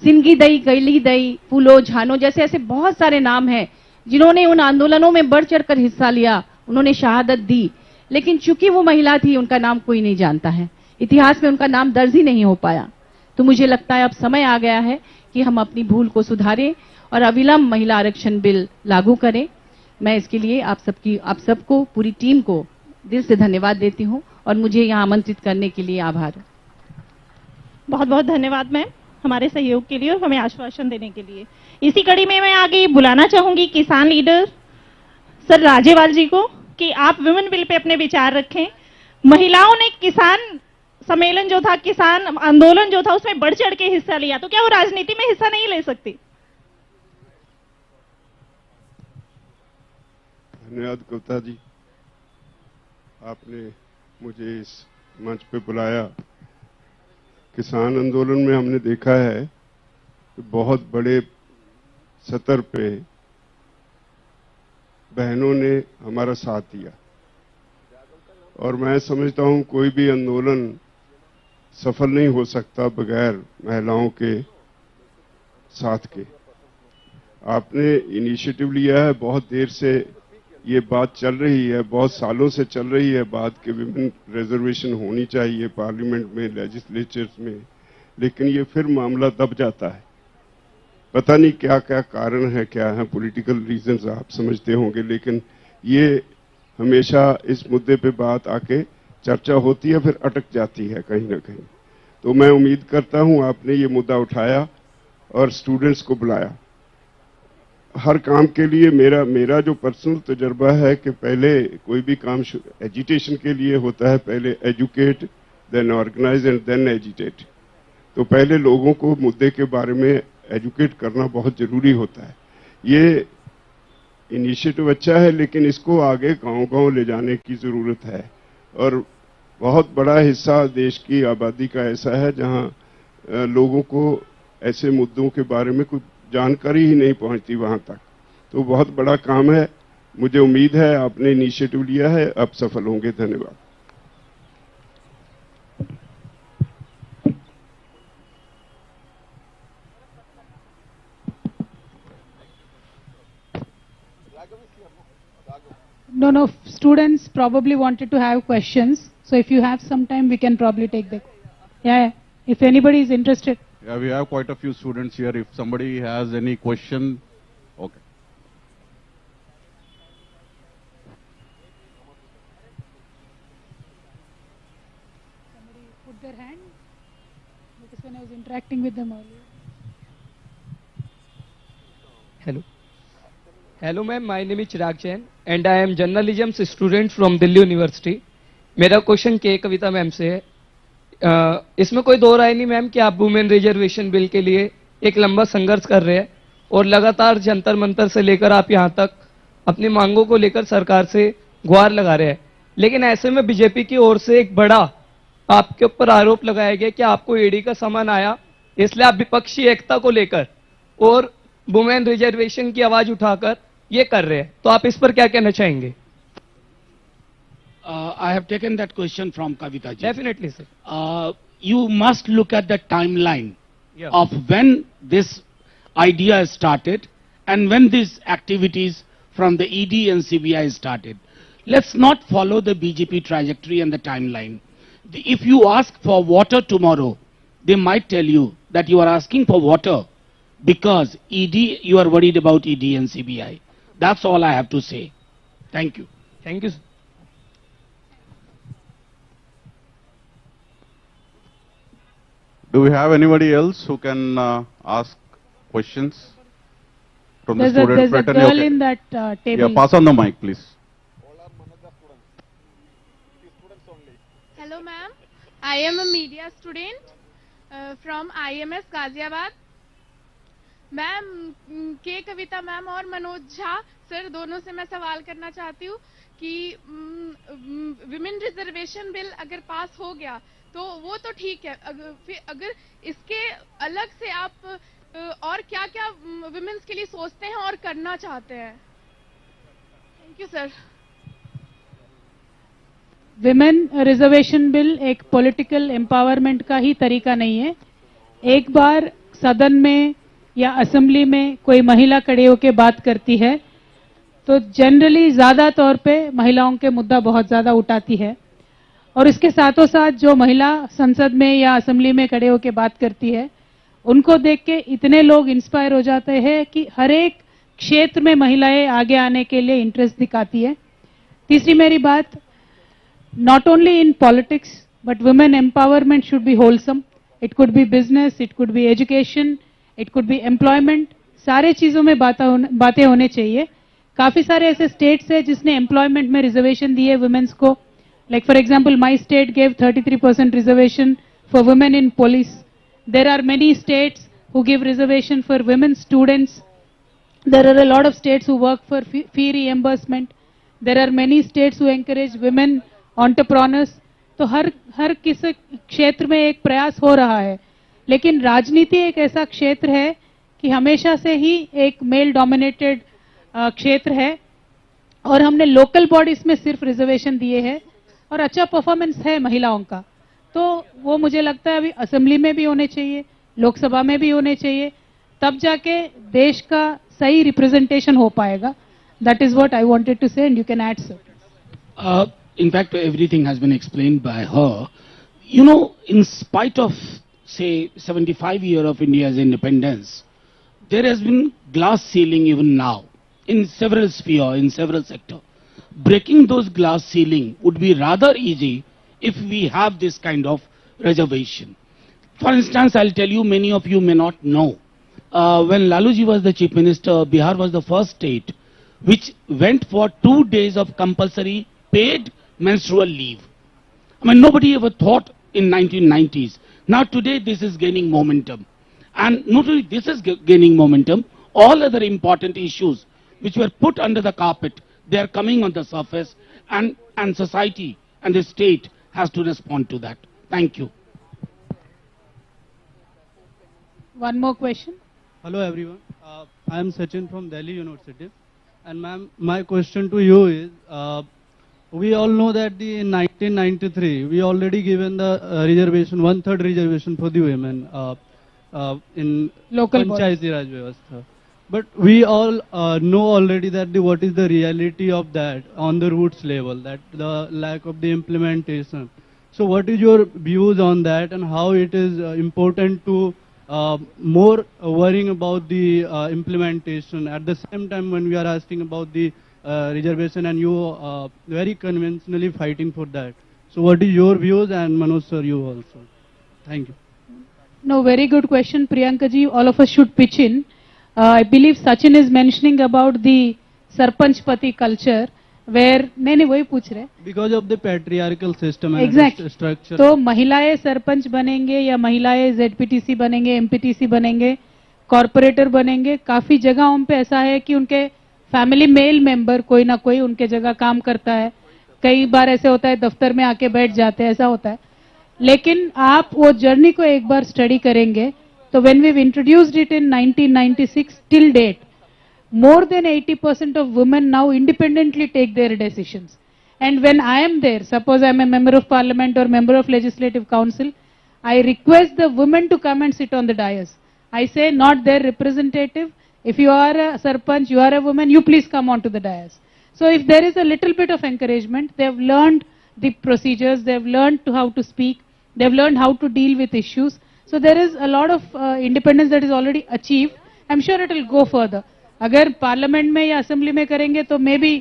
सिंगी दई, गैली दई, फूलो झानो जैसे ऐसे बहुत सारे नाम हैं जिन्होंने उन आंदोलनों में बढ़ चढ़कर हिस्सा लिया, उन्होंने शहादत दी, लेकिन चूंकि वो महिला थी उनका नाम कोई नहीं जानता है, इतिहास में उनका नाम दर्ज ही नहीं हो पाया। तो मुझे लगता है अब समय आ गया है कि हम अपनी भूल को सुधारें और अविलंब महिला आरक्षण बिल लागू करें। मैं इसके लिए आप सबको पूरी टीम को दिल से धन्यवाद देती हूं और मुझे यहां आमंत्रित करने के लिए आभार। बहुत बहुत धन्यवाद मैम हमारे सहयोग के लिए और हमें आश्वासन देने के लिए। इसी कड़ी में मैं आगे बुलाना चाहूंगी किसान लीडर सर राजेवाल जी को कि आप विमेन बिल पे अपने विचार रखें। महिलाओं ने किसान सम्मेलन जो था, किसान आंदोलन जो था, उसमें बढ़ चढ़ के हिस्सा लिया, तो क्या वो राजनीति में हिस्सा नहीं ले सकती? धन्यवाद कविता जी, आपने मुझे इस मंच पे बुलाया। किसान आंदोलन में हमने देखा है कि बहुत बड़े स्तर पे बहनों ने हमारा साथ दिया और मैं समझता हूं कोई भी आंदोलन सफल नहीं हो सकता बगैर महिलाओं के साथ के। आपने इनिशिएटिव लिया है, बहुत देर से ये बात चल रही है, बहुत सालों से चल रही है बात कि विमेन रिजर्वेशन होनी चाहिए पार्लियामेंट में, लेजिस्लेचर्स में, लेकिन ये फिर मामला दब जाता है। पता नहीं क्या क्या कारण है, क्या है, पॉलिटिकल रीजंस आप समझते होंगे, लेकिन ये हमेशा इस मुद्दे पे बात आके चर्चा होती है फिर अटक जाती है कहीं ना कहीं। तो मैं उम्मीद करता हूं आपने ये मुद्दा उठाया और स्टूडेंट्स को बुलाया। हर काम के लिए मेरा जो पर्सनल तजर्बा है कि पहले कोई भी काम एजुटेशन के लिए होता है, पहले educate, then organise and then agitate. तो पहले लोगों को मुद्दे के बारे में एजुकेट करना बहुत जरूरी होता है। ये इनिशिएटिव अच्छा है, लेकिन इसको आगे गांव-गांव ले जाने की जरूरत है और बहुत बड़ा हिस्सा देश की आबादी का ऐसा है जहां लोगों को ऐसे मुद्दों के बारे में कुछ जानकारी ही नहीं पहुंचती वहां तक। तो बहुत बड़ा काम है, मुझे उम्मीद है आपने इनिशिएटिव लिया है, आप सफल होंगे। धन्यवाद। No, students probably wanted to have questions. So if you have some time, we can probably take the... Yeah, if anybody is interested. Yeah, we have quite a few students here. If somebody has any question, okay. Somebody put their hand? Because when I was interacting with them earlier. Hello. Hello ma'am, my name is Chirag Jain and I am journalism student from Delhi University. मेरा question के कविता ma'am से है। इसमें कोई दो राय नहीं ma'am कि आप वुमेन रिजर्वेशन बिल के लिए एक लंबा संघर्ष कर रहे हैं और लगातार जंतर मंतर से लेकर आप यहां तक अपनी मांगों को लेकर सरकार से गुहार लगा रहे हैं, लेकिन ऐसे में बीजेपी की ओर से एक बड़ा आपके ऊपर आरोप लगाया गया कि आपको ईडी का सामान आया, इसलिए आप विपक्षी एकता को लेकर और वुमेन रिजर्वेशन की आवाज उठाकर ये कर रहे हैं, तो आप इस पर क्या कहना चाहेंगे? I have taken that question from Kavitha ji. Definitely, sir. You must look at the timeline Yeah. of when this idea started and when these activities from the ED and CBI started. Let's not follow the BJP trajectory and the timeline. If you ask for water tomorrow, they might tell you that you are asking for water because you are worried about ED and CBI. That's all I have to say. Thank you. Thank you, sir. Do we have anybody else who can ask questions from the student There's a fraternity? girl Okay. in that table. Yeah, pass on the mic, please. Hello ma'am, I am a media student from IMS Ghaziabad. Ma'am के कविता ma'am और Manoj Jha sir दोनों से मैं सवाल करना चाहती हूँ कि विमेन रिजर्वेशन बिल अगर पास हो गया तो वो तो ठीक है, अगर इसके अलग से आप और क्या क्या विमेन्स के लिए सोचते हैं और करना चाहते हैं? Thank you sir. Women reservation bill एक पॉलिटिकल एम्पावरमेंट का ही तरीका नहीं है। एक बार सदन में या असेंबली में कोई महिला खड़े होकर बात करती है तो जनरली ज्यादा तौर पे महिलाओं के मुद्दा बहुत ज्यादा उठाती है, और इसके साथों साथ जो महिला संसद में या असेंबली में खड़े होकर बात करती है उनको देख के इतने लोग इंस्पायर हो जाते हैं कि हर एक क्षेत्र में महिलाएं आगे आने के लिए इंटरेस्ट दिखाती है। तीसरी मेरी बात, not only in politics but women empowerment should be wholesome. It could be business, it could be education, it could be employment, सारे चीजों में बातें होने चाहिए। काफी सारे ऐसे स्टेट्स है जिसने एम्प्लॉयमेंट में रिजर्वेशन दिए वुमेन्स को, like for example my state gave 33% reservation for women in police. There are many states who give reservation for women students. There are a lot of states who work for fee reimbursement. There are many states who encourage women entrepreneurs. तो हर किस क्षेत्र में एक प्रयास हो रहा है, लेकिन राजनीति एक ऐसा क्षेत्र है कि हमेशा से ही एक मेल डोमिनेटेड क्षेत्र है, और हमने लोकल बॉडीज में सिर्फ रिजर्वेशन दिए हैं और अच्छा परफॉर्मेंस है महिलाओं का, तो वो मुझे लगता है अभी असेंबली में भी होने चाहिए, लोकसभा में भी होने चाहिए, तब जाके देश का सही रिप्रेजेंटेशन हो पाएगा. That is what I wanted to say, and you can add, sir. In fact, everything has been explained by her. You know, in spite of, say, 75 years of India's independence, there has been glass ceiling even now in several spheres, in several sectors. Breaking those glass ceiling would be rather easy if we have this kind of reservation. For instance, I'll tell you, many of you may not know. When Laluji was the Chief Minister, Bihar was the first state which went for 2 days of compulsory paid menstrual leave. I mean, nobody ever thought in 1990s. Now today this is gaining momentum. And not only this is gaining momentum, all other important issues which were put under the carpet, they are coming on the surface, and society and the state has to respond to that. Thank you. One more question. Hello everyone. I am Sachin from Delhi University. And ma'am, my question to you is, we all know that in 1993, we already given the reservation, 1/3 reservation for the women in Local Panchayati Raj Vyavastha. But we all know already that what is the reality of that on the roots level, that the lack of the implementation. So what is your views on that, and how it is important to more worrying about the implementation at the same time when we are asking about the reservation, and you very conventionally fighting for that. So what is your views, and Manoj sir, you also. Thank you. No, very good question, Priyanka ji. All of us should pitch in. I believe Sachin is mentioning about the Sarpanchpati culture, where नहीं वही पूछ रहे. Because of the patriarchal system and Exactly. structure. तो महिलाएं सरपंच बनेंगे या महिलाएं ZPTC बनेंगे, MPTC बनेंगे, कॉर्पोरेटर बनेंगे, काफी जगहों पे ऐसा है कि उनके फैमिली मेल मेंबर कोई ना कोई उनके जगह काम करता है. कई बार ऐसे होता है दफ्तर में आके बैठ जाते हैं, ऐसा होता है. लेकिन आप वो जर्नी को एक बार स्टडी करेंगे तो when we've introduced it in 1996 till date, more than 80% of women now independently take their decisions. And when I am there, suppose I am a member of parliament or member of legislative council, I request the women to come and sit on the dais. I say, not their representative. If you are a sarpanch, you are a woman, you please come onto the dais. So if there is a little bit of encouragement, they have learned the procedures, they have learned how to speak, they have learned how to deal with issues. So there is a lot of independence that is already achieved. I'm sure it will go further. अगर parliament में या assembly में करेंगे तो may be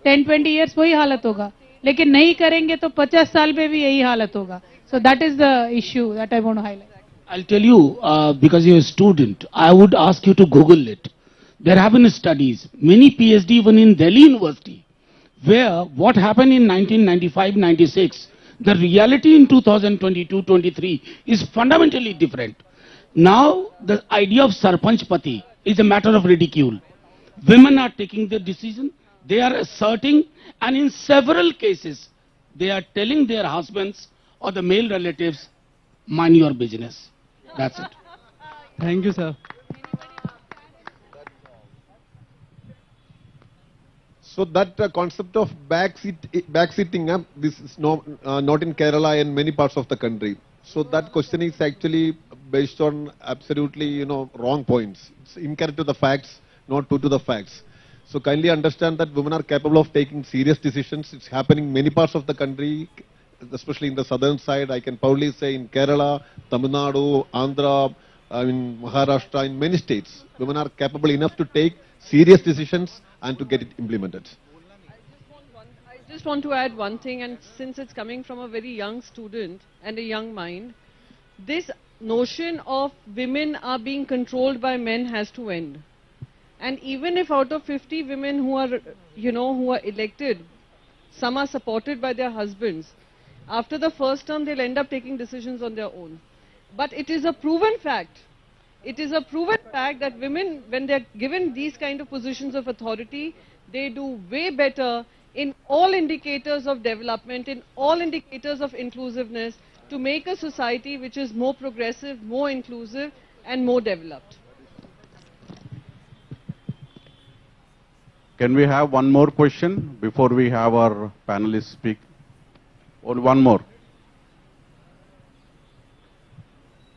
10-20 years वही हालत होगा, लेकिन नहीं करेंगे तो 50 साल में भी यही हालत होगा. So that is the issue that I want to highlight. I'll tell you, because you're a student, I would ask you to Google it. There have been studies, many PhD even in Delhi University, where what happened in 1995-96, the reality in 2022-23 is fundamentally different. Now, the idea of Sarpanchpati is a matter of ridicule. Women are taking the decision, they are asserting, and in several cases, they are telling their husbands or the male relatives, mind your business. That's it. Thank you, sir. So that concept of backseating, this is not in Kerala and many parts of the country. So that question is actually based on absolutely, wrong points. It's incorrect to the facts, not true to the facts. So kindly understand that women are capable of taking serious decisions. It's happening in many parts of the country, especially in the southern side. I can proudly say in Kerala, Tamil Nadu, Andhra, in Maharashtra, in many states, women are capable enough to take serious decisions and to get it implemented. I just want to add one thing, and since it's coming from a very young student and a young mind, this notion of women are being controlled by men has to end. And even if out of 50 women who are, who are elected, some are supported by their husbands, after the first term they'll end up taking decisions on their own. But it is a proven fact. It is a proven fact that women, when they're given these kind of positions of authority, they do way better in all indicators of development, in all indicators of inclusiveness, to make a society which is more progressive, more inclusive, and more developed. Can we have one more question before we have our panelists speak? Or one more.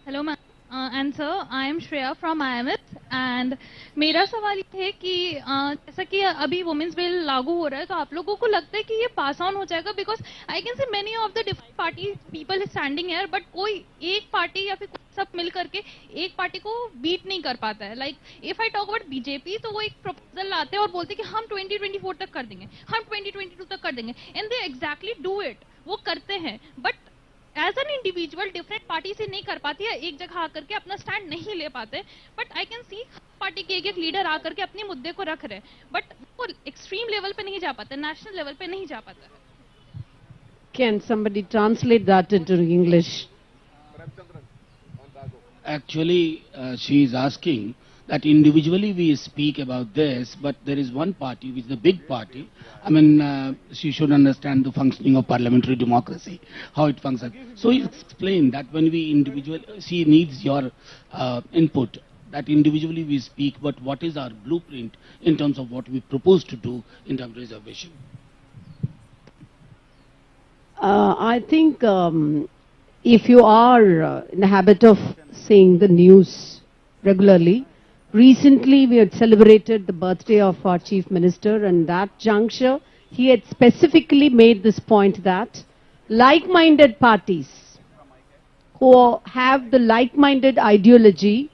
Hello ma'am and sir I am Shreya from IMS and मेरा सवाल ये है कि जैसा कि अभी women's bill लागू हो रहा है तो आप लोगों को लगता है कि ये पास ऑन हो जाएगा because I can see many of the different party people standing here but कोई एक पार्टी या फिर सब मिल करके एक पार्टी को बीट नहीं कर पाता है like if I talk about BJP तो वो एक प्रपोजल लाते हैं और बोलते हैं कि हम 2024 तक कर देंगे हम 2022 तक कर देंगे and they exactly do it वो करते हैं but as an individual different party से नहीं कर पाती है एक जगह आकर के अपना स्टैंड नहीं ले पाते but I can see party के एक लीडर आकर के अपने मुद्दे को रख रहे हैं बट वो एक्सट्रीम लेवल पे नहीं जा पाते नेशनल लेवल पे नहीं जा पाता है Can somebody translate that into English? Actually, she is asking that individually we speak about this, but there is one party which is the big party. I mean, she should understand the functioning of parliamentary democracy, how it functions. So you explain that when we she needs your input, that individually we speak, but what is our blueprint in terms of what we propose to do in terms of reservation? I think if you are in the habit of seeing the news regularly, recently we had celebrated the birthday of our Chief Minister, and that juncture he had specifically made this point that like-minded parties who have the like-minded ideology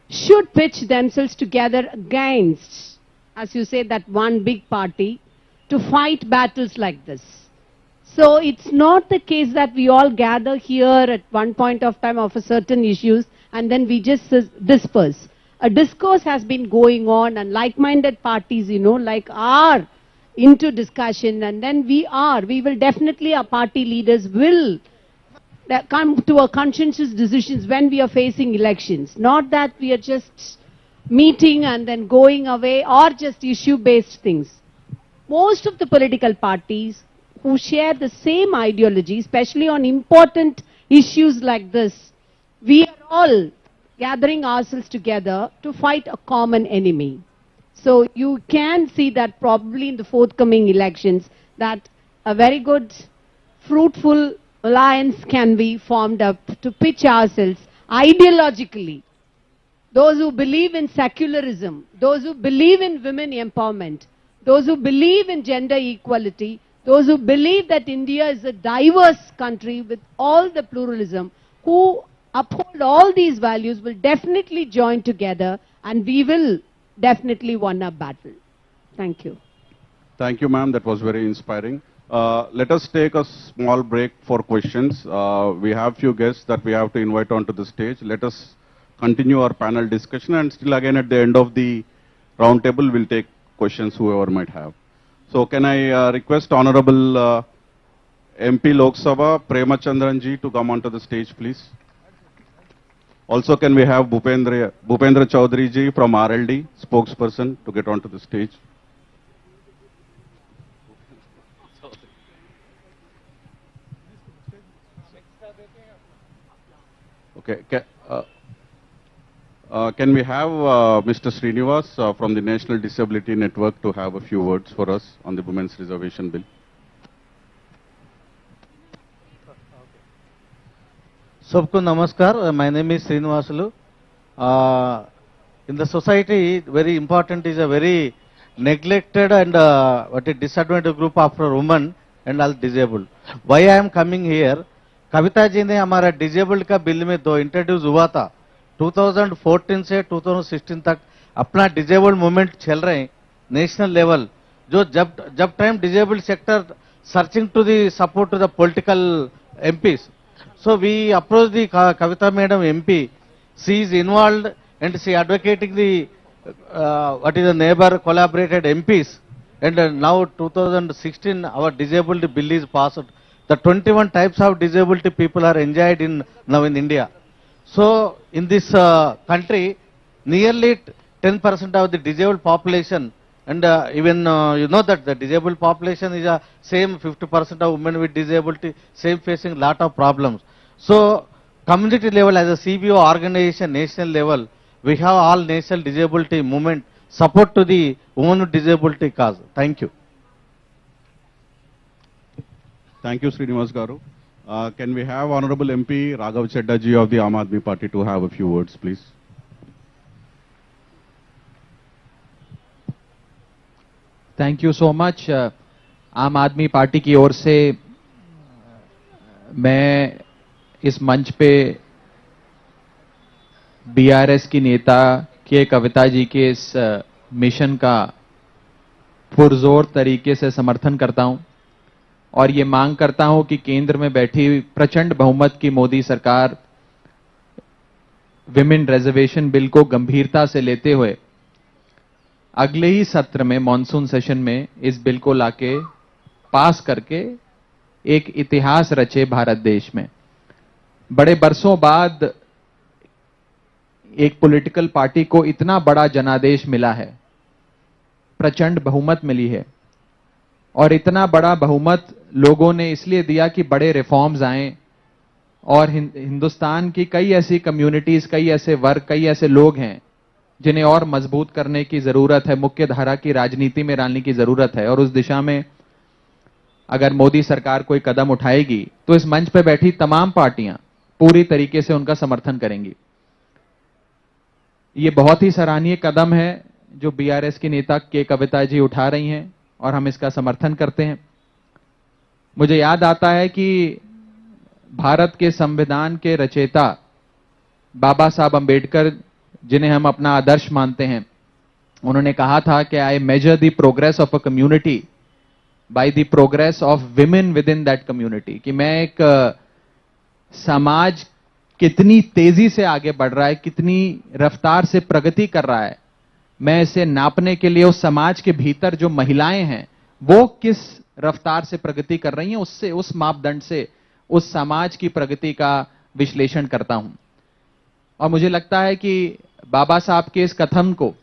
should pitch themselves together against, as you say, that one big party to fight battles like this. So it's not the case that we all gather here at one point of time of a certain issues and then we just disperse. A discourse has been going on and like-minded parties, like are into discussion and then we will definitely, our party leaders will come to a consensus decisions when we are facing elections. Not that we are just meeting and then going away or just issue-based things. Most of the political parties who share the same ideology, especially on important issues like this, we are all gathering ourselves together to fight a common enemy. So you can see that probably in the forthcoming elections that a very good, fruitful alliance can be formed up to pitch ourselves ideologically. Those who believe in secularism, those who believe in women empowerment, those who believe in gender equality, those who believe that India is a diverse country with all the pluralism, who uphold all these values will definitely join together and we will definitely win our battle. Thank you. Thank you, ma'am. That was very inspiring. Let us take a small break for questions. We have few guests that we have to invite onto the stage. Let us continue our panel discussion and still again at the end of the round table we'll take questions whoever might have. So can I request Honorable MP Lok Sabha Premachandran ji to come onto the stage, please? Also, can we have Bhupendra Chaudhary ji from RLD, spokesperson, to get onto the stage? Okay. Can we have Mr. Srinivas from the National Disability Network to have a few words for us on the Women's Reservation Bill? सबको नमस्कार. My name is Srinivasulu. In the society, very important is a very neglected and what a disadvantaged group after women and all disabled. Why I am coming here? Kavita ji ने हमारा disabled का bill में दो introduce हुआ था. 2014 से 2016 तक अपना डिजेबल्ड मूवमेंट चल रहे हैं नेशनल लेवल. जो जब time disabled sector searching to the support to the political MPs. So we approached the Kavitha Madam MP. She is involved and she advocating the what is the neighbor collaborated MPs. And now 2016 our disabled bill is passed. The 21 types of disability people are enjoyed now in India. So in this country, nearly 10% of the disabled population, and even you know that the disabled population is same 50% of women with disability, same facing lot of problems. So community level as a CBO organization, national level, we have all national disability movement support to the women with disability cause. Thank you. Thank you, Srinivas Garu. Can we have Honorable MP Raghav Chedda ji of the Aam Aadmi Party to have a few words, please? Thank you so much. आम आदमी party की ओर से मैं इस मंच पे BRS की नेता के कविता जी के इस मिशन का पुरजोर तरीके से समर्थन करता हूं और ये मांग करता हूं कि केंद्र में बैठी प्रचंड बहुमत की मोदी सरकार विमेन रिजर्वेशन बिल को गंभीरता से लेते हुए अगले ही सत्र में मॉनसून सेशन में इस बिल को लाके पास करके एक इतिहास रचे भारत देश में. बड़े बरसों बाद एक पॉलिटिकल पार्टी को इतना बड़ा जनादेश मिला है, प्रचंड बहुमत मिली है और इतना बड़ा बहुमत लोगों ने इसलिए दिया कि बड़े रिफॉर्म्स आए और हिंदुस्तान की कई ऐसी कम्युनिटीज, कई ऐसे वर्ग, कई ऐसे लोग हैं जिन्हें और मजबूत करने की जरूरत है, मुख्य धारा की राजनीति में डालने की जरूरत है. और उस दिशा में अगर मोदी सरकार कोई कदम उठाएगी तो इस मंच पर बैठी तमाम पार्टियां पूरी तरीके से उनका समर्थन करेंगी. ये बहुत ही सराहनीय कदम है जो BRS की नेता के कविता जी उठा रही हैं और हम इसका समर्थन करते हैं. मुझे याद आता है कि भारत के संविधान के रचयिता बाबा साहब अंबेडकर, जिन्हें हम अपना आदर्श मानते हैं, उन्होंने कहा था कि I measure the progress of a community by the progress of women within that community. कि मैं एक समाज कितनी तेजी से आगे बढ़ रहा है, कितनी रफ्तार से प्रगति कर रहा है, मैं इसे नापने के लिए उस समाज के भीतर जो महिलाएं हैं वो किस रफ्तार से प्रगति कर रही हैं, उससे, उस मापदंड से उस समाज की प्रगति का विश्लेषण करता हूं. और मुझे लगता है कि बाबा साहब के इस कथन को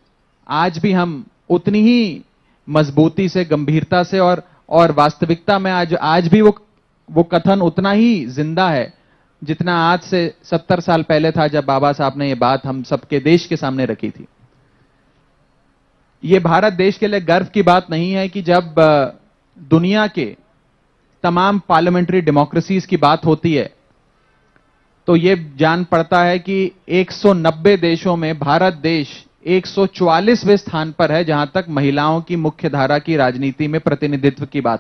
आज भी हम उतनी ही मजबूती से, गंभीरता से और वास्तविकता में आज भी वो कथन उतना ही जिंदा है जितना आज से 70 साल पहले था जब बाबा साहब ने ये बात हम सबके देश के सामने रखी थी. ये भारत देश के लिए गर्व की बात नहीं है कि जब दुनिया के तमाम पार्लियामेंट्री डेमोक्रेसीज की बात होती है तो ये जान पड़ता है कि 190 देशों में भारत देश 144वें स्थान पर है जहां तक महिलाओं की मुख्य धारा की राजनीति में प्रतिनिधित्व की बात है.